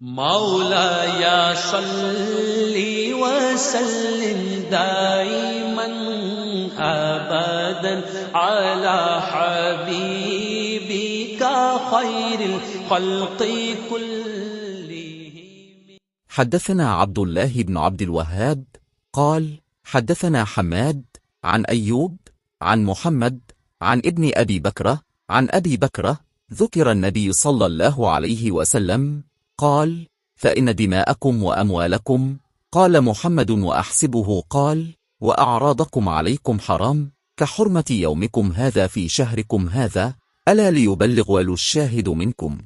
मौलाया सल्ली वसल्लिम दाइमन अबदन अला हबीबिका खैरिल खल्क़ि कुल्लिहिम। حدثنا عبد الله بن عبد الوهاب قال حدثنا حماد عن أيوب عن محمد عن ابن أبي بكرة عن أبي بكرة ذكر النبي صلى الله عليه وسلم قال فإن دماءكم وأموالكم، قال محمد وأحسبه قال وأعراضكم عليكم حرام كحرمة يومكم هذا في شهركم هذا، ألا ليبلغ ولو الشاهد منكم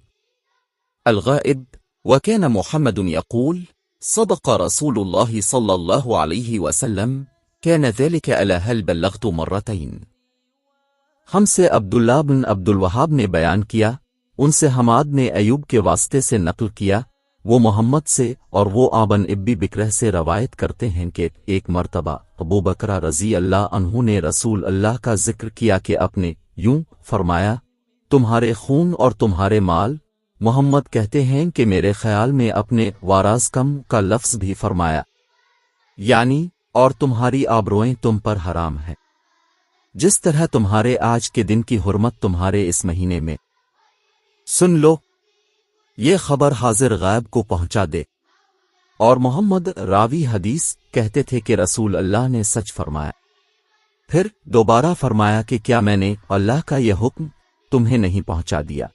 الغائب. وكان محمد يقول صدق رسول الله صلى الله عليه وسلم، كان ذلك ألا هل بلغت مرتين। हमसे अब्दुल्लाह बिन अब्दुल वहाब ने बयान किया, उनसे हमाद ने अयूब के वास्ते से नकल किया, वो मोहम्मद से और वो आबन इब्बी बिकरह से रवायत करते हैं कि एक मर्तबा अबू बकरा रज़ी अल्लाह अन्हु ने रसूल अल्लाह का जिक्र किया कि अपने यूं फरमाया, तुम्हारे खून और तुम्हारे माल। मोहम्मद कहते हैं कि मेरे ख्याल में अपने वारास कम का लफ्ज़ भी फरमाया, यानी और तुम्हारी आबरूएं तुम पर हराम है, जिस तरह तुम्हारे आज के दिन की हुर्मत तुम्हारे इस महीने में। सुन लो, ये खबर हाजिर गायब को पहुंचा दे। और मोहम्मद रावी हदीस कहते थे कि रसूल अल्लाह ने सच फरमाया। फिर दोबारा फरमाया कि क्या मैंने अल्लाह का यह हुक्म तुम्हें नहीं पहुंचा दिया।